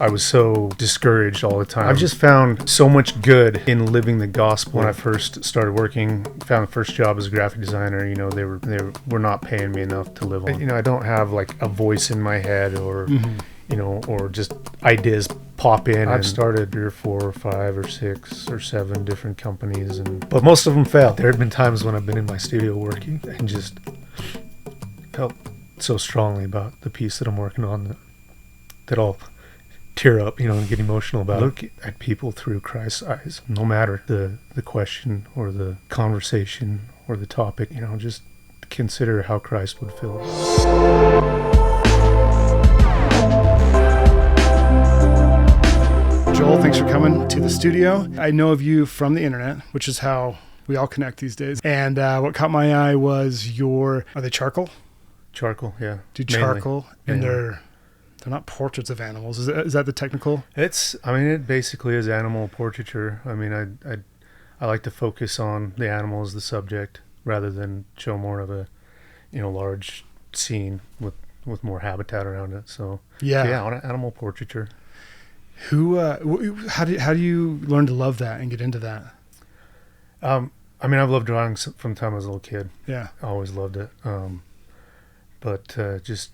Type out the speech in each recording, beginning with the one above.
I was so discouraged all the time. I've just found so much good in living the gospel. When I first started working, found the first job as a graphic designer, you know, they were not paying me enough to live on. You know, I don't have like a voice in my head or, you know, or just ideas pop in. I've started 3 or 4 or 5 or 6 or 7 different companies, but most of them failed. There have been times when I've been in my studio working and just felt so strongly about the piece that I'm working on that I'll tear up, you know, and get emotional about. Look at people through Christ's eyes, no matter the question or the conversation or the topic, you know, just consider how Christ would feel. Joel, thanks for coming to the studio. I know of you from the internet, which is how we all connect these days. And what caught my eye was are they charcoal? Charcoal, yeah. Do charcoal, and they're not portraits of animals. Is that the technical? It basically is animal portraiture. I mean, I like to focus on the animal as the subject rather than show more of a, you know, large scene with more habitat around it. So yeah, animal portraiture. How do you learn to love that and get into that? I mean, I've loved drawing from the time I was a little kid. Yeah, I always loved it. But just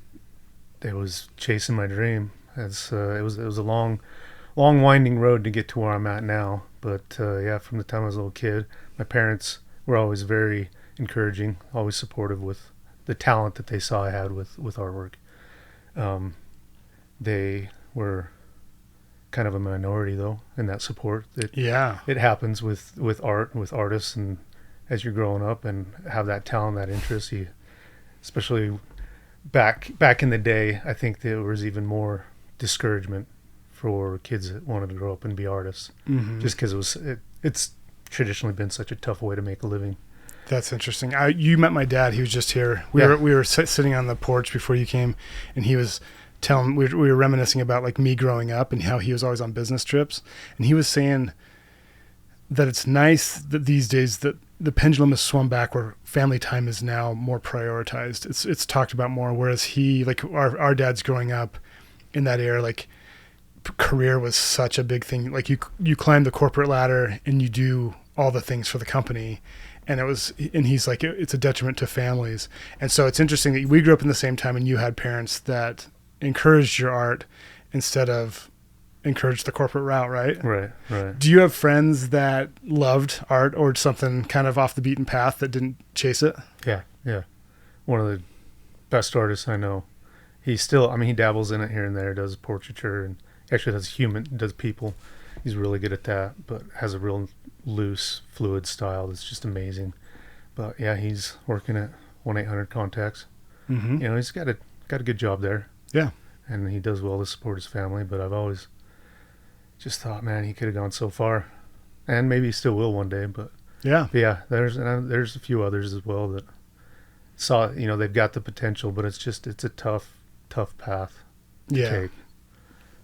it was chasing my dream. It was a long winding road to get to where I'm at now. But yeah, from the time I was a little kid, my parents were always very encouraging, always supportive with the talent that they saw I had with artwork. They were kind of a minority though in that support. It happens with art and with artists, and as you're growing up and have that talent, that interest, especially back in the day, I think there was even more discouragement for kids that wanted to grow up and be artists, just because it's traditionally been such a tough way to make a living. That's interesting. You met my dad. He was just here. We were sitting on the porch before you came, and he was telling, we were reminiscing about like me growing up and how he was always on business trips, and he was saying that it's nice that these days that the pendulum has swung back where family time is now more prioritized. It's talked about more, whereas he, like our dad's growing up in that era, like career was such a big thing. Like you climb the corporate ladder and you do all the things for the company, and he's like, it's a detriment to families. And so it's interesting that we grew up in the same time and you had parents that encouraged your art instead of encourage the corporate route, right? Right. Do you have friends that loved art or something kind of off the beaten path that didn't chase it? Yeah. One of the best artists I know. He dabbles in it here and there, does portraiture, and actually does people. He's really good at that, but has a real loose, fluid style that's just amazing. But yeah, he's working at 1-800-CONTACTS. You know, he's got a good job there. Yeah. And he does well to support his family, but I've always just thought, man, he could have gone so far, and maybe he still will one day. But yeah, there's a few others as well that saw, you know, they've got the potential, but it's a tough path to take.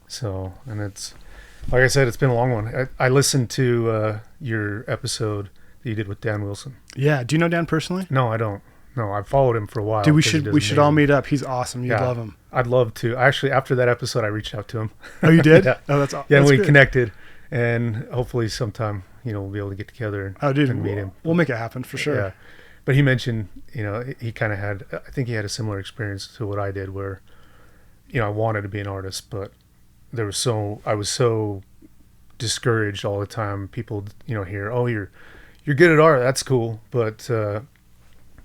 So, and it's like I said, it's been a long one. I listened to your episode that you did with Dan Wilson. Yeah, do you know Dan personally? No, I don't. No, I've followed him for a while. Dude, we should all meet up. He's awesome. You'd love him. I'd love to. Actually, after that episode, I reached out to him. Oh, you did? Yeah. Oh, that's awesome. Yeah, and we connected, and hopefully sometime, you know, we'll be able to get together and meet him. We'll make it happen for sure. Yeah. But he mentioned, you know, he kind of I think he had a similar experience to what I did where, you know, I wanted to be an artist, but I was so discouraged all the time. People, you know, hear, oh, you're good at art. That's cool. But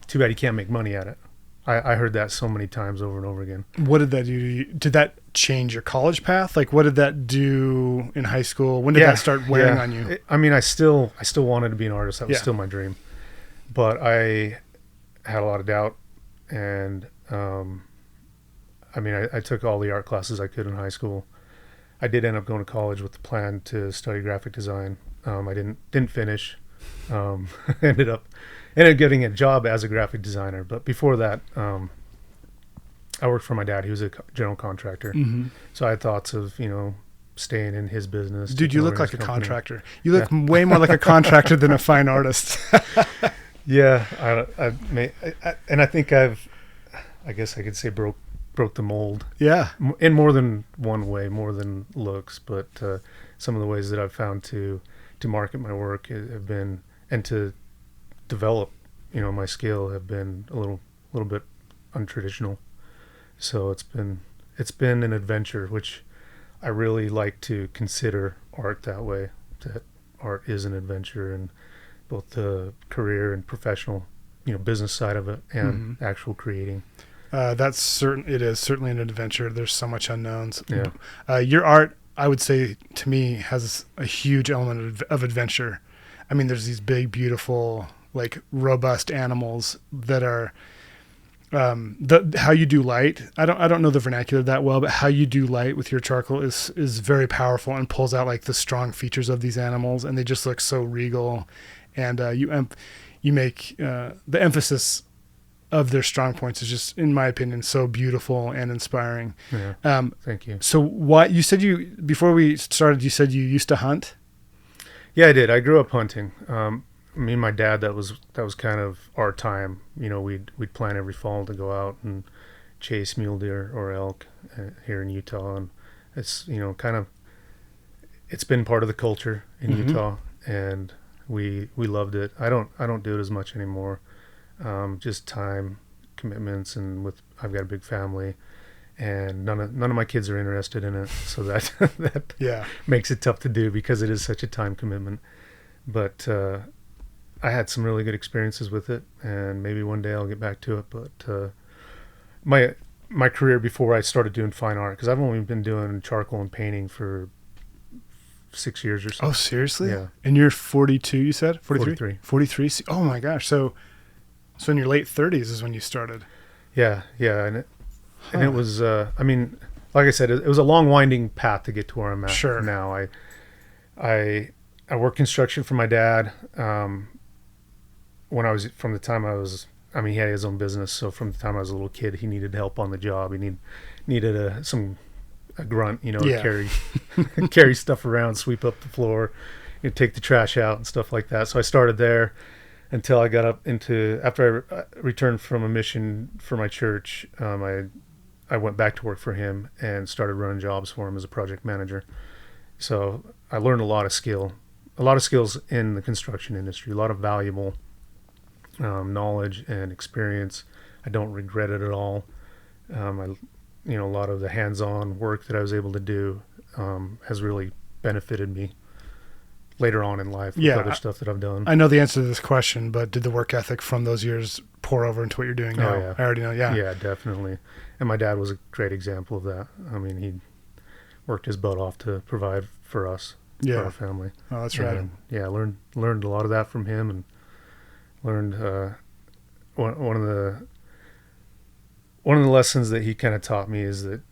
too bad you can't make money at it. I heard that so many times over and over again. What did that do to you? Did that change your college path? Like, what did that do in high school? When did that start wearing on you? I still wanted to be an artist. That was still my dream. But I had a lot of doubt. And, I took all the art classes I could in high school. I did end up going to college with the plan to study graphic design. I didn't finish. Ended up getting a job as a graphic designer. But before that, I worked for my dad. He was a general contractor. So I had thoughts of, you know, staying in his business. Dude, you look like a contractor. You look way more like a contractor than a fine artist. Yeah. And I think I guess I could say broke broke the mold. Yeah. In more than one way, more than looks, but some of the ways that I've found to market my work have been, and to develop, my skill, have been a little bit untraditional. So it's been an adventure, which I really like to consider art that way, that art is an adventure, and both the career and professional, business side of it, and actual creating. That's certain. It is certainly an adventure. There's so much unknowns. Yeah. Your art, I would say, to me, has a huge element of adventure. I mean, there's these big, beautiful, like robust animals that are, how you do light. I don't know the vernacular that well, but how you do light with your charcoal is very powerful and pulls out like the strong features of these animals, and they just look so regal. And you make the emphasis of their strong points is just, in my opinion, so beautiful and inspiring. Yeah. Thank you. So you said before we started, you said you used to hunt? Yeah, I did. I grew up hunting. Me and my dad, that was kind of our time. We'd plan every fall to go out and chase mule deer or elk here in Utah. And it's, it's been part of the culture in Utah, and we loved it. I don't do it as much anymore. Just time commitments, and I've got a big family, and none of my kids are interested in it, so that makes it tough to do because it is such a time commitment. But I had some really good experiences with it, and maybe one day I'll get back to it. But my career before I started doing fine art, because I've only been doing charcoal and painting for 6 years or so. Oh, seriously? Yeah. And you're 42, you said? 43. 43. Oh my gosh. So in your late 30s is when you started. Yeah. And it was, like I said, it was a long winding path to get to where I'm at now. I worked construction for my dad. He had his own business. So from the time I was a little kid, he needed help on the job. He needed a grunt, to carry stuff around, sweep up the floor, take the trash out and stuff like that. So I started there until I got after I returned from a mission for my church. I went back to work for him and started running jobs for him as a project manager. So I learned a lot of skills in the construction industry, a lot of valuable knowledge and experience. I don't regret it at all. A lot of the hands-on work that I was able to do has really benefited me later on in life with other stuff that I've done. I know the answer to this question, but did the work ethic from those years pour over into what you're doing now? Oh, yeah. I already know, yeah. Yeah, definitely. And my dad was a great example of that. I mean, he worked his butt off to provide for us, for our family. Oh, that's right. Yeah, I learned a lot of that from him, and learned one of the lessons that he kind of taught me is that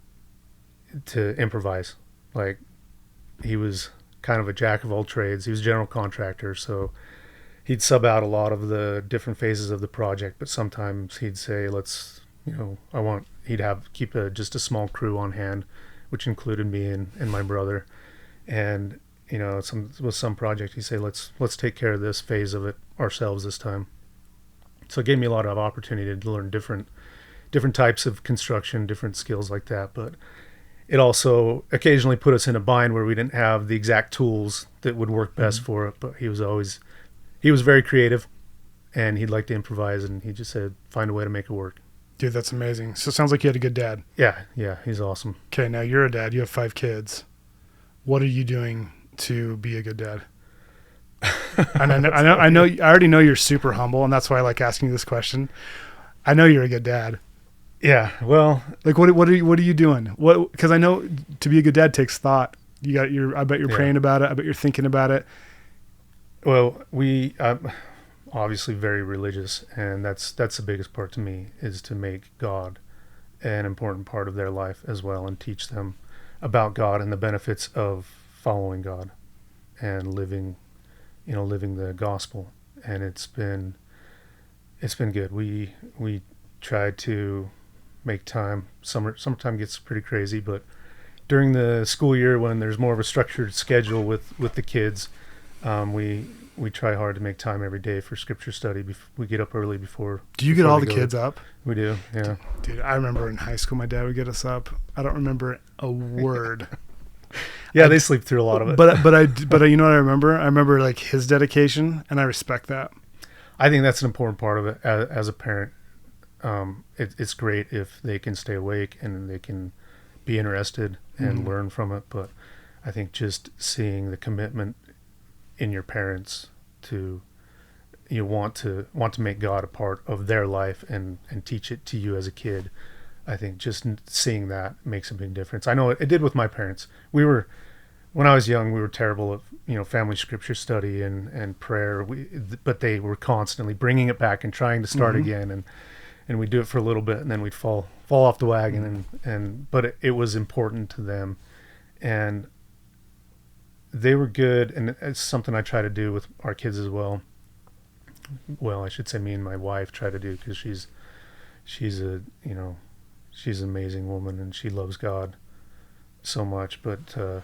to improvise. Like, he was kind of a jack of all trades. He was a general contractor, so he'd sub out a lot of the different phases of the project, but sometimes he'd say, he'd keep just a small crew on hand, which included me and my brother. And, with some project, he'd say, let's take care of this phase of it ourselves this time. So it gave me a lot of opportunity to learn different types of construction, different skills like that. But it also occasionally put us in a bind where we didn't have the exact tools that would work best for it. But he was very creative, and he'd like to improvise, and he just said, find a way to make it work. Dude, that's amazing. So it sounds like you had a good dad. Yeah, he's awesome. Okay, now you're a dad. You have 5 kids. What are you doing to be a good dad? And I already know you're super humble, and that's why I like asking you this question. I know you're a good dad. Yeah, well, like what are you doing? Because I know to be a good dad takes thought. I bet you're praying about it. I bet you're thinking about it. Well, we obviously very religious, and that's the biggest part to me, is to make God an important part of their life as well, and teach them about God and the benefits of following God and living the gospel. And it's been good. We try to make time. Summertime gets pretty crazy, but during the school year, when there's more of a structured schedule with the kids, we we try hard to make time every day for scripture study. We get up early before. Do you get all the kids up? We do, yeah. Dude, I remember in high school, my dad would get us up. I don't remember a word. Yeah, they sleep through a lot of it. But you know what I remember? I remember like his dedication, and I respect that. I think that's an important part of it as a parent. It's great if they can stay awake and they can be interested and learn from it. But I think just seeing the commitment in your parents to want to make God a part of their life and teach it to you as a kid. I think just seeing that makes a big difference. I know it did with my parents. When I was young, we were terrible at family scripture study and prayer. But they were constantly bringing it back and trying to start again, and we'd do it for a little bit, and then we'd fall off the wagon. But it was important to them, and they were good. And it's something I try to do with our kids as well. Well, I should say me and my wife try to do, because she's an amazing woman and she loves God so much. But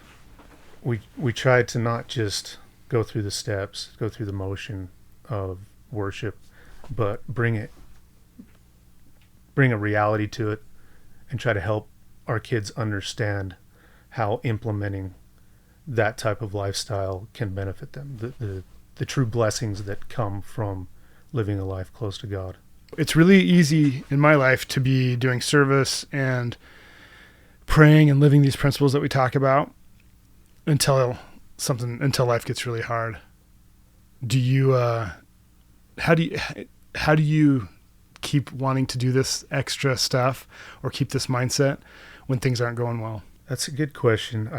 we try to not just go through the steps, go through the motion of worship, but bring a reality to it and try to help our kids understand how implementing that type of lifestyle can benefit them. The true blessings that come from living a life close to God. It's really easy in my life to be doing service and praying and living these principles that we talk about until life gets really hard. Do you how do you keep wanting to do this extra stuff or keep this mindset when things aren't going well? That's a good question.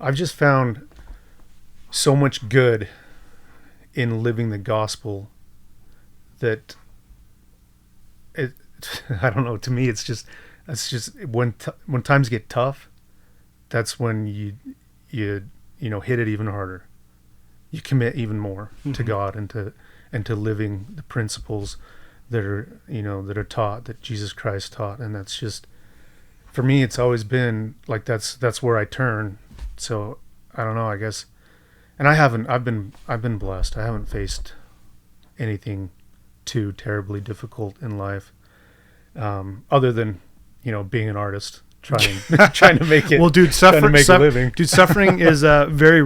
I've just found so much good in living the gospel that I don't know. To me, it's just when times get tough, that's when you hit it even harder. You commit even more to God and to living the principles that are taught, that Jesus Christ taught, and that's just, for me, it's always been like that's where I turn. So I don't know, I guess, and I've been blessed. I haven't faced anything too terribly difficult in life, other than being an artist, trying to make it. Well, dude, a living. Dude, suffering is very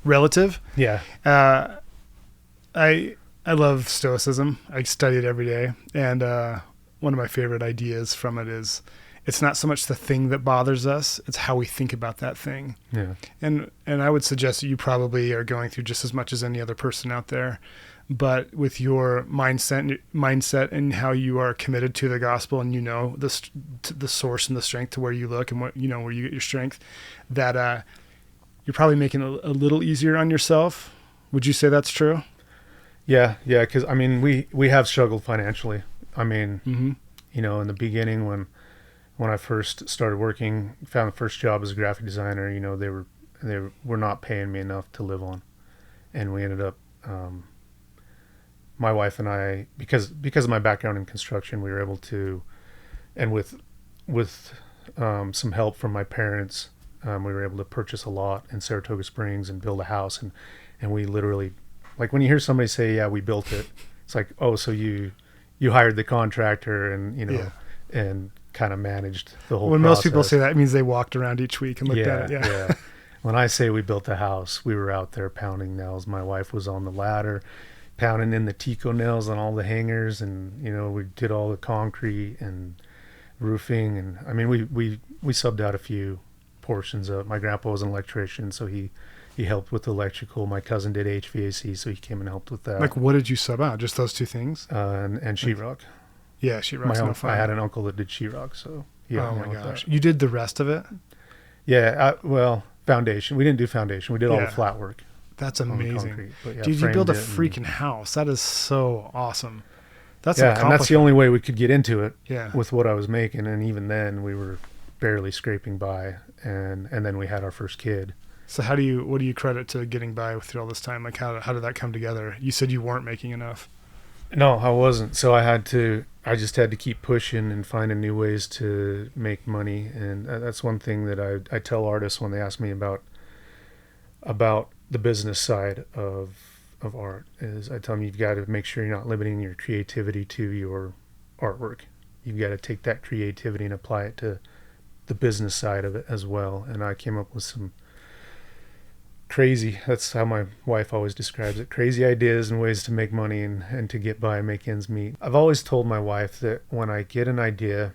relative. Yeah. I love Stoicism. I study it every day, and one of my favorite ideas from it is, it's not so much the thing that bothers us, it's how we think about that thing. Yeah. And I would suggest that you probably are going through just as much as any other person out there, but with your mindset and how you are committed to the gospel, and the source and the strength to where you look and where you get your strength, that you're probably making it a little easier on yourself. Would you say that's true? Yeah, because I mean, we have struggled financially. I mean, in the beginning when I first started working, found the first job as a graphic designer, they were not paying me enough to live on, and we ended up, my wife and I, because of my background in construction, we were able to, and with some help from my parents, we were able to purchase a lot in Saratoga Springs and build a house, and we literally, like, when you hear somebody say, "Yeah, we built it," it's like, oh, so you hired the contractor and and kind of managed the whole process. Most people say that, it means they walked around each week and looked at it. Yeah. When I say we built a house, we were out there pounding nails. My wife was on the ladder, pounding in the Tico nails on all the hangers, and we did all the concrete and roofing, and I mean we subbed out a few portions of. My grandpa was an electrician, so he helped with the electrical. My cousin did HVAC, so he came and helped with that. Like, what did you sub out? Just those two things? And sheetrock. Yeah, sheetrock's no fun. I had an uncle that did sheetrock, so oh my gosh, you did the rest of it? Yeah, foundation. We didn't do foundation. We did all the flat work. That's amazing. Dude, you built a freaking house. That is so awesome. That's and that's the only way we could get into it. Yeah. With what I was making, and even then we were barely scraping by, and then we had our first kid. So what do you credit to getting by through all this time? Like, how did that come together? You said you weren't making enough. No, I wasn't. So I just had to keep pushing and finding new ways to make money. And that's one thing that I tell artists when they ask me about the business side of art is I tell them you've got to make sure you're not limiting your creativity to your artwork. You've got to take that creativity and apply it to the business side of it as well. And I came up with some crazy, that's how my wife always describes it, crazy ideas and ways to make money and to get by and make ends meet. I've always told my wife that when I get an idea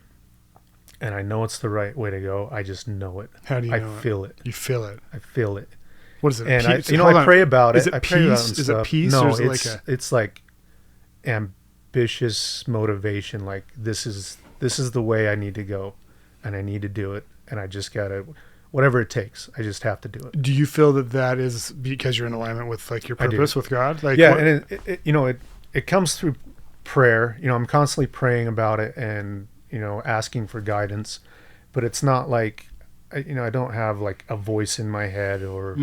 and I know it's the right way to go, I just know it. How do you know I feel it. You feel it. I feel it. What is it? And I pray about it. Is it I pray about it peace? and Is stuff. it peace? No, or is it it's like ambitious motivation. Like this is the way I need to go, and I need to do it, and I just gotta, whatever it takes. I just have to do it. Do you feel that is because you're in alignment with like your purpose with God? Like yeah, and it comes through prayer. I'm constantly praying about it and asking for guidance, but it's not like I don't have like a voice in my head or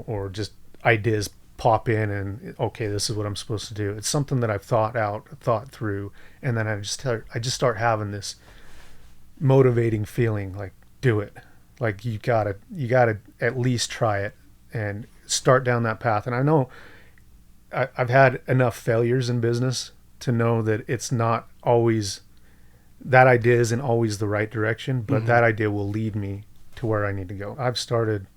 or just ideas pop in and okay, this is what I'm supposed to do. It's something that I've thought through, and then I just start having this motivating feeling like do it. Like you gotta at least try it and start down that path. And I know I've had enough failures in business to know that it's not always, that idea isn't always the right direction, but that idea will lead me to where I need to go. I've started,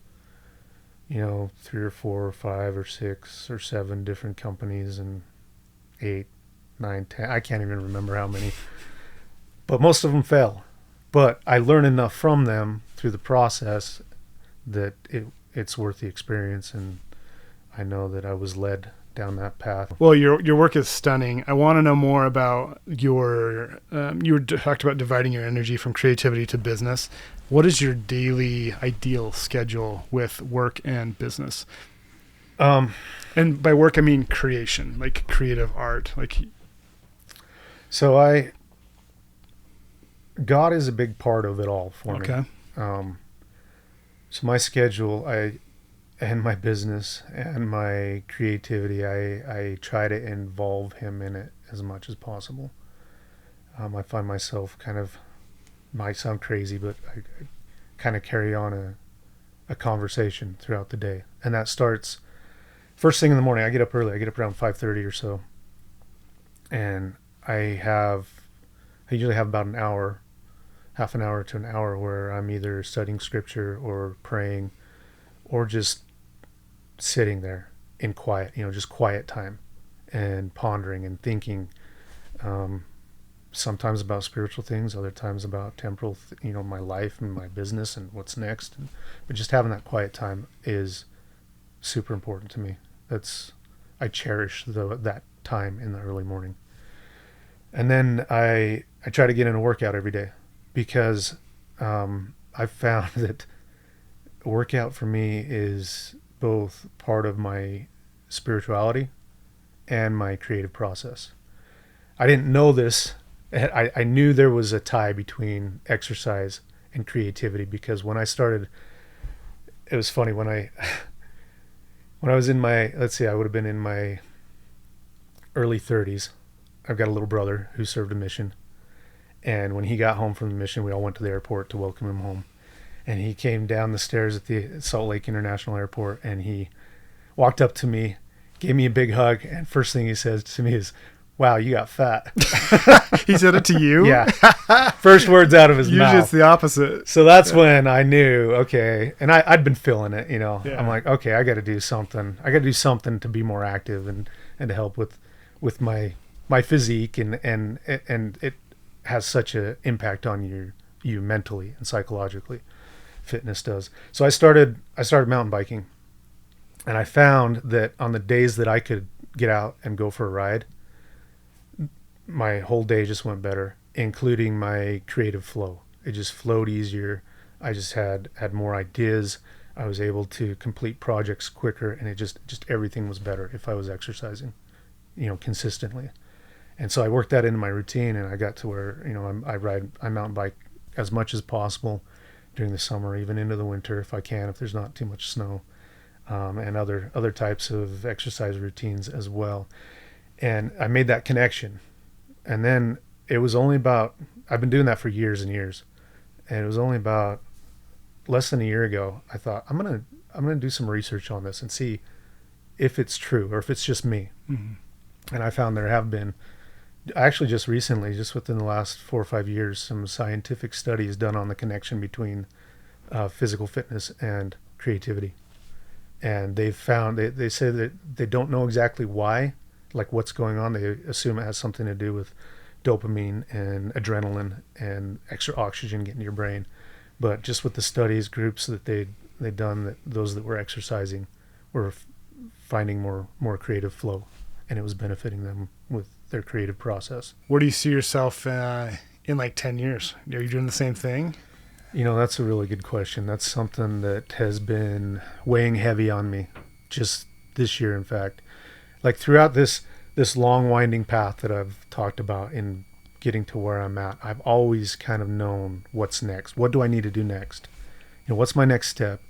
3 or 4 or 5 or 6 or 7 different companies and 8, 9, 10. I can't even remember how many, but most of them fail. But I learn enough from them through the process that it's worth the experience, and I know that I was led down that path. Well, your work is stunning. I want to know more about your. You talked about dividing your energy from creativity to business. What is your daily ideal schedule with work and business? And by work I mean creation, like creative art, like. So God is a big part of it all for me. Okay. So my schedule, and my business and my creativity, I try to involve him in it as much as possible. I find myself might sound crazy, but I kind of carry on a conversation throughout the day. And that starts first thing in the morning. I get up early. I get up around 5:30 or so. And I usually have about an hour, half an hour to an hour where I'm either studying scripture or praying or just sitting there in quiet, just quiet time and pondering and thinking, sometimes about spiritual things, other times about temporal, my life and my business and what's next. But just having that quiet time is super important to me. I cherish that time in the early morning. And then I try to get in a workout every day because I've found that workout for me is both part of my spirituality and my creative process. I didn't know this. I knew there was a tie between exercise and creativity because when I started, it was funny when I was in my, I would have been in my early 30s. I've got a little brother who served a mission. And when he got home from the mission, we all went to the airport to welcome him home. And he came down the stairs at the Salt Lake International Airport, and he walked up to me, gave me a big hug, and first thing he says to me is, "Wow, you got fat." He said it to you? Yeah. First words out of his mouth. Usually it's the opposite. So that's when I knew, okay, and I'd been feeling it, Yeah. I'm like, okay, I got to do something. I got to do something to be more active and to help with my physique, and it has such an impact on you mentally and psychologically. Fitness does. So I started mountain biking, and I found that on the days that I could get out and go for a ride, my whole day just went better, including my creative flow. It just flowed easier. I just had more ideas. I was able to complete projects quicker, and it just everything was better if I was exercising, consistently. And so I worked that into my routine, and I got to where, I mountain bike as much as possible during the summer, even into the winter if I can, if there's not too much snow, and other types of exercise routines as well. And I made that connection. And then it was only about, I've been doing that for years and years. And it was only about less than a year ago, I thought, I'm going to do some research on this and see if it's true or if it's just me. Mm-hmm. And I found there have been, actually just recently, just within the last 4 or 5 years, some scientific studies done on the connection between physical fitness and creativity. And they've found, they say that they don't know exactly why, like what's going on. They assume it has something to do with dopamine and adrenaline and extra oxygen getting to your brain. But just with the studies, groups that they'd done, that those that were exercising were finding more creative flow, and it was benefiting them with their creative process. Where do you see yourself in like 10 years? Are you doing the same thing? That's a really good question. That's something that has been weighing heavy on me just this year, in fact. Like throughout this long winding path that I've talked about in getting to where I'm at, I've always kind of known what's next. What do I need to do next? What's my next step?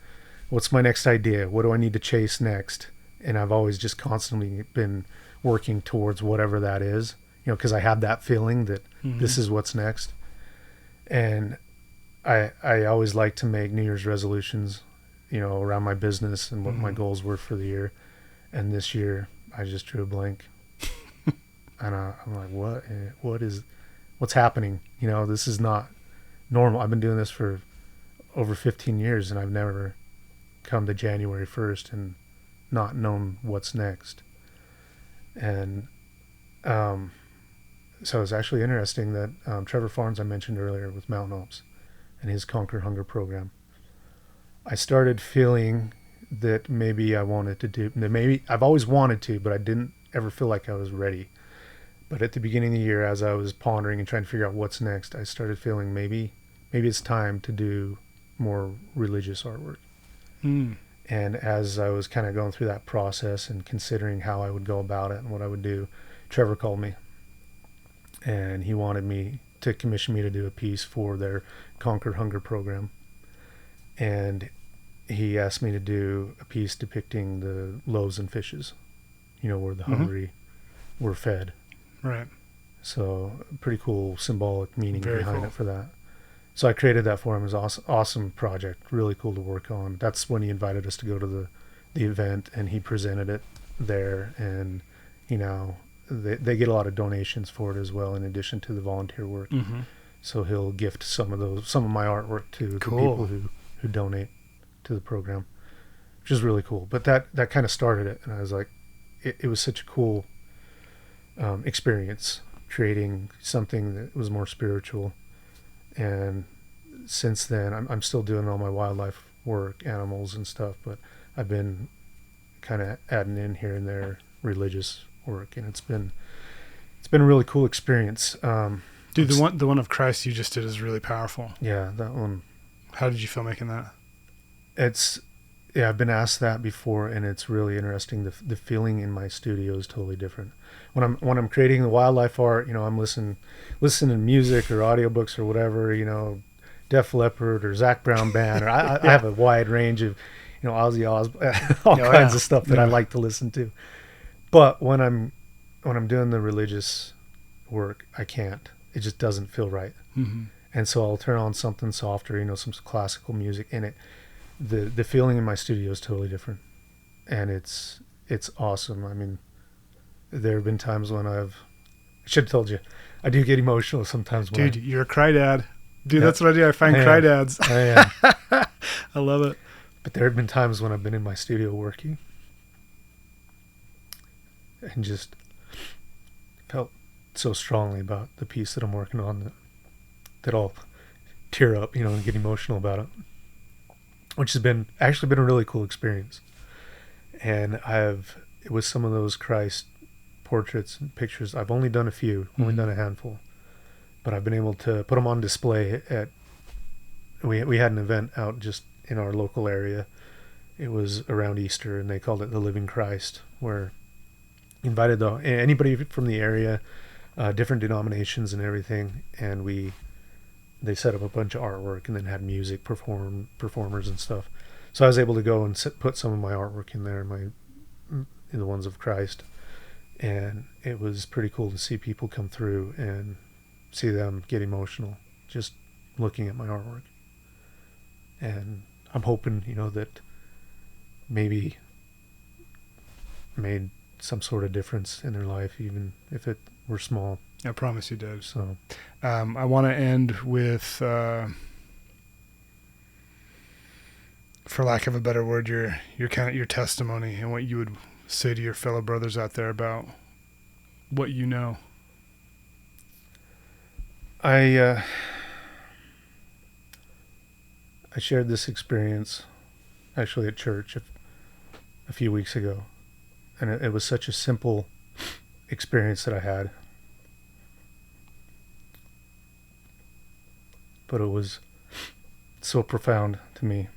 What's my next idea? What do I need to chase next? And I've always just constantly been working towards whatever that is, because I have that feeling that this is what's next. And I always like to make New Year's resolutions, around my business and what my goals were for the year. And this year I just drew a blank. And I'm like, what's happening? This is not normal. I've been doing this for over 15 years and I've never come to January 1st and not known what's next. And so it's actually interesting that Trevor Farnes, I mentioned earlier with Mountain Ops and his Conquer Hunger program, I started feeling that maybe I've always wanted to, but I didn't ever feel like I was ready. But at the beginning of the year, as I was pondering and trying to figure out what's next, I started feeling maybe it's time to do more religious artwork. And as I was kind of going through that process and considering how I would go about it and what I would do, Trevor called me and he wanted me to commission me to do a piece for their Conquer Hunger program. And he asked me to do a piece depicting the loaves and fishes, where the hungry were fed. Right. So pretty cool symbolic meaning Very behind cool. it for that. So I created that for him. It was awesome project, really cool to work on. That's when he invited us to go to the event, and he presented it there. And they get a lot of donations for it as well, in addition to the volunteer work. Mm-hmm. So he'll gift some of my artwork to the people who donate to the program, which is really cool. But that kind of started it, and I was like, it was such a cool experience creating something that was more spiritual. And since then, I'm still doing all my wildlife work, animals and stuff, but I've been kind of adding in here and there religious work, and it's been a really cool experience. Dude, the one of Christ you just did is really powerful. Yeah, that one. How did you feel making that? I've been asked that before, and it's really interesting. The feeling in my studio is totally different. When I'm creating the wildlife art, I'm listening to music or audiobooks or whatever, Def Leppard or Zac Brown Band, or I have a wide range of, Ozzy Osbourne, all kinds of stuff that I like to listen to. But when I'm doing the religious work, I can't. It just doesn't feel right. Mm-hmm. And so I'll turn on something softer, some classical music in it. The feeling in my studio is totally different, and it's awesome. I mean, there have been times when I should have told you, I do get emotional sometimes. Dude, you're a cry dad. Dude, that's what I do. I find cry dads. I am. I love it. But there have been times when I've been in my studio working and just felt so strongly about the piece that I'm working on that I'll tear up, and get emotional about it, which has been a really cool experience. And it was some of those Christ portraits and pictures. I've only done a few, only done a handful, but I've been able to put them on display we had an event out just in our local area. It was around Easter, and they called it the Living Christ, where invited anybody from the area, different denominations and everything, and they set up a bunch of artwork and then had music performers and stuff. So I was able to go and put some of my artwork in there, the ones of Christ, And it was pretty cool to see people come through and see them get emotional just looking at my artwork. And I'm hoping, that maybe made some sort of difference in their life, even if it were small. I promise you did. So I want to end with, for lack of a better word, your testimony and what you would say to your fellow brothers out there about what you know. I shared this experience actually at church a few weeks ago, and it was such a simple experience that I had, but it was so profound to me.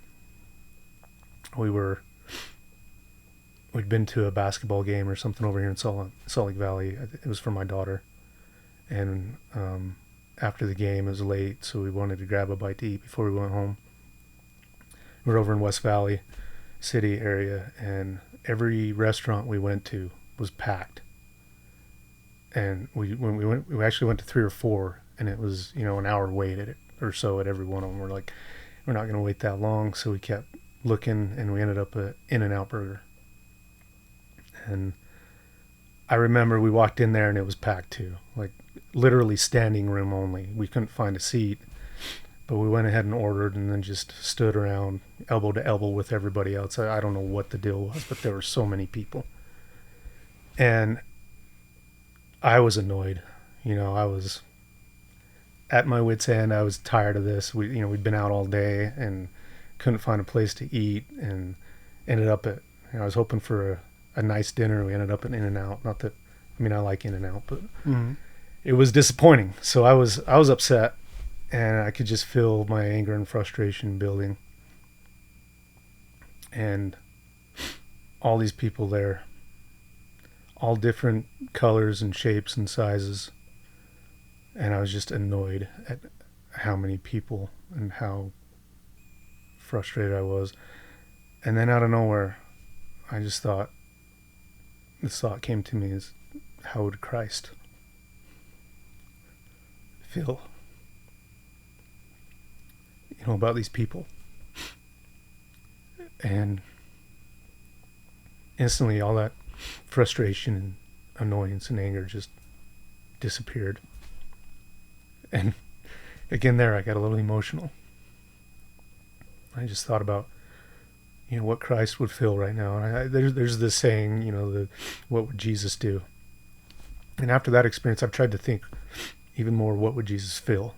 We'd been to a basketball game or something over here in Salt Lake Valley. It was for my daughter, and after the game, it was late, so we wanted to grab a bite to eat before we went home. We were over in West Valley City area, and every restaurant we went to was packed. And we actually went to 3 or 4, and it was an hour wait or so at every one of them. We're like, we're not going to wait that long, so we kept looking, and we ended up at In-N-Out Burger. And I remember we walked in there, and it was packed too, like literally standing room only. We couldn't find a seat. But we went ahead and ordered, and then just stood around elbow to elbow with everybody else. I don't know what the deal was, but there were so many people. And I was annoyed. I was at my wit's end. I was tired of this. We'd been out all day and couldn't find a place to eat, and ended up at, I was hoping for a nice dinner. We ended up at In-N-Out. Not that, I like In-N-Out, but it was disappointing. So I was upset. And I could just feel my anger and frustration building. And all these people there, all different colors and shapes and sizes. And I was just annoyed at how many people and how frustrated I was. And then out of nowhere, this thought came to me is, how would Christ feel about these people? And instantly all that frustration and annoyance and anger just disappeared. And again there, I got a little emotional. I just thought about what Christ would feel right now. And there's this saying, what would Jesus do? And after that experience, I've tried to think even more, what would Jesus feel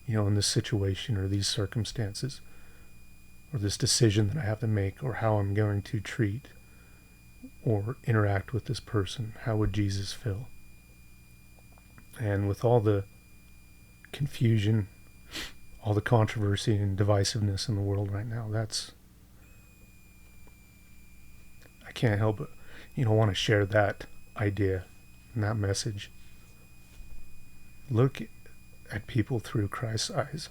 in this situation or these circumstances, or this decision that I have to make, or how I'm going to treat or interact with this person. How would Jesus feel? And with all the confusion, all the controversy and divisiveness in the world right now, I can't help but, want to share that idea and that message. Look at people through Christ's eyes.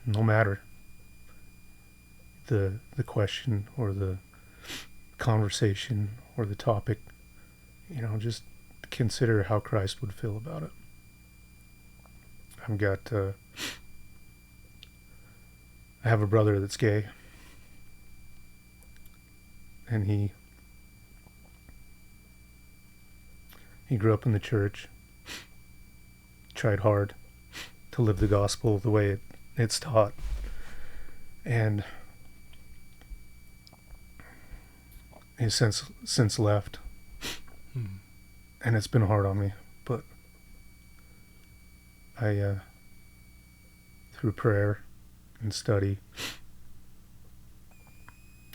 No matter the question or the conversation or the topic, just consider how Christ would feel about it. I have a brother that's gay, and he grew up in the church, tried hard to live the gospel the way it's taught, and he's since left. And it's been hard on me, but I through prayer and study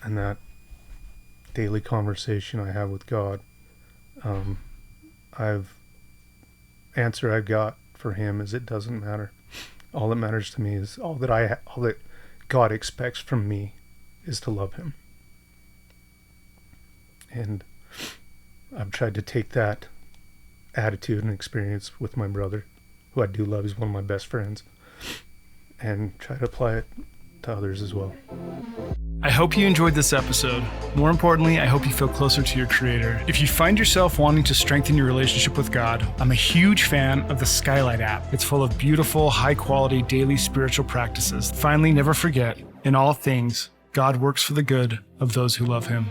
and that daily conversation I have with God, answer I've got for him is, it doesn't matter. All that matters to me is all that God expects from me is to love him. And I've tried to take that attitude and experience with my brother, who I do love. He's one of my best friends, and try to apply it to others as well. I hope you enjoyed this episode. More importantly, I hope you feel closer to your Creator. If you find yourself wanting to strengthen your relationship with God, I'm a huge fan of the Skylight app. It's full of beautiful, high-quality daily spiritual practices. Finally, never forget, in all things, God works for the good of those who love Him.